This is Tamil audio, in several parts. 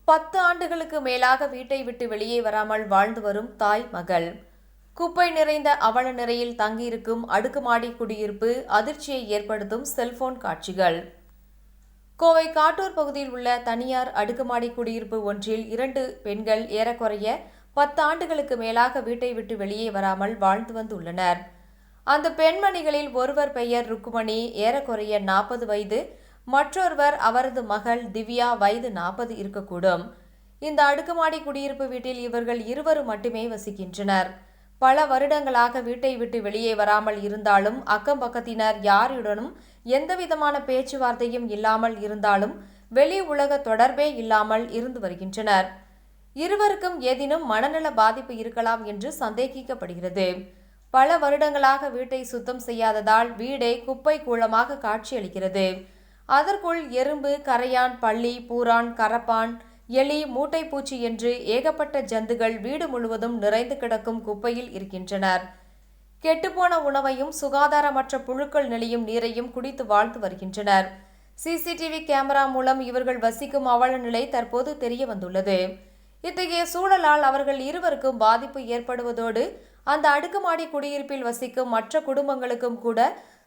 10 ஆண்டுகளுக்கு மேலாக வீட்டை விட்டு வெளியே வராமல் வாழ்ந்து வரும் தாய் மகள். குப்பை நிறைந்த அவல நிலையில் தங்கியிருக்கும் அடுக்குமாடி குடியிருப்பு அதிர்ச்சியை ஏற்படுத்தும் செல்போன் காட்சிகள். கோவை காட்டூர் பகுதியில் உள்ள தனியார் அடுக்குமாடி குடியிருப்பு ஒன்றில் 2 பெண்கள் ஏறக்குறைய 10 ஆண்டுகளுக்கு மேலாக வீட்டை விட்டு வெளியே வராமல் வாழ்ந்து வந்துள்ளனர். அந்த பெண்மணிகளில் ஒருவர் பெயர் ருக்குமணி, ஏறக்குறைய 40 வயது. மற்றொருவர் அவரது மகள் திவ்யா, வயது 40 இருக்கக்கூடும். இந்த அடுக்குமாடி குடியிருப்பு வீட்டில் இவர்கள் இருவரும் மட்டுமே வசிக்கின்றனர். பல வருடங்களாக வீட்டை விட்டு வெளியே வராமல் இருந்தாலும் அக்கம் பக்கத்தினர் யாருடனும் எந்தவிதமான பேச்சுவார்த்தையும் இல்லாமல் இருந்தாலும் வெளி உலக தொடர்பே இல்லாமல் இருந்து வருகின்றனர். இருவருக்கும் ஏதேனும் மனநல பாதிப்பு இருக்கலாம் என்று சந்தேகிக்கப்படுகிறது. பல வருடங்களாக வீட்டை சுத்தம் செய்யாததால் வீடே குப்பை கூளமாக காட்சியளிக்கிறது. அதற்குள் எறும்பு, கரையான், பல்லி, பூரான், கரப்பான், எலி, மூட்டைப்பூச்சி என்று ஏகப்பட்ட ஜந்துகள் வீடு முழுவதும் நிறைந்து கிடக்கும் குப்பையில் இருக்கின்றனர். கெட்டுப்போன உணவையும் சுகாதாரமற்ற புழுக்கள் நெளியும் நீரையும் குடித்து வாழ்ந்து வருகின்றனர். சிசிடிவி கேமரா மூலம் இவர்கள் வசிக்கும் அவல நிலை தற்போது தெரிய வந்துள்ளது. இத்தகைய சூழலால் அவர்கள் இருவருக்கும் பாதிப்பு ஏற்படுவதோடு அந்த அடுக்குமாடி குடியிருப்பில் வசிக்கும் மற்ற குடும்பங்களுக்கும் கூட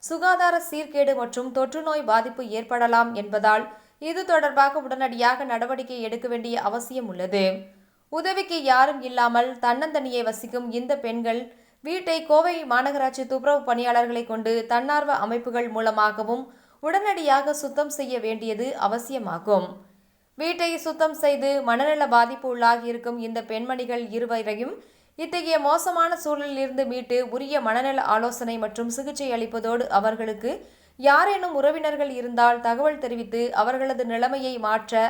சுகாதார சீர்கேடு மற்றும் தொற்றுநோய் பாதிப்பு ஏற்படலாம் என்பதால் இது தொடர்பாக உடனடியாக நடவடிக்கை எடுக்க வேண்டிய அவசியம் உள்ளது. உதவிக்கு யாரும் இல்லாமல் தன்னந்தனியே வசிக்கும் இந்த பெண்கள் வீட்டை கோவை மாநகராட்சி துப்புரவு பணியாளர்களை கொண்டு தன்னார்வ அமைப்புகள் மூலமாகவும் உடனடியாக சுத்தம் செய்ய வேண்டியது அவசியமாகும். வீட்டை சுத்தம் செய்து மனநல பாதிப்பு உள்ளாகியிருக்கும் இந்த பெண்மணிகள் இருவரையும் இத்தகைய மோசமான சூழலிலிருந்து மீட்டு உரிய மனநல ஆலோசனை மற்றும் சிகிச்சை அளிப்பதோடு அவர்களுக்கு யாரேனும் உறவினர்கள் இருந்தால் தகவல் தெரிவித்து அவர்களது நிலைமையை மாற்ற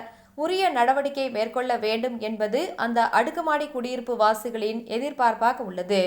உரிய நடவடிக்கை மேற்கொள்ள வேண்டும் என்பது அந்த அடுக்குமாடி குடியிருப்பு வாசிகளின் எதிர்பார்ப்பாக உள்ளது.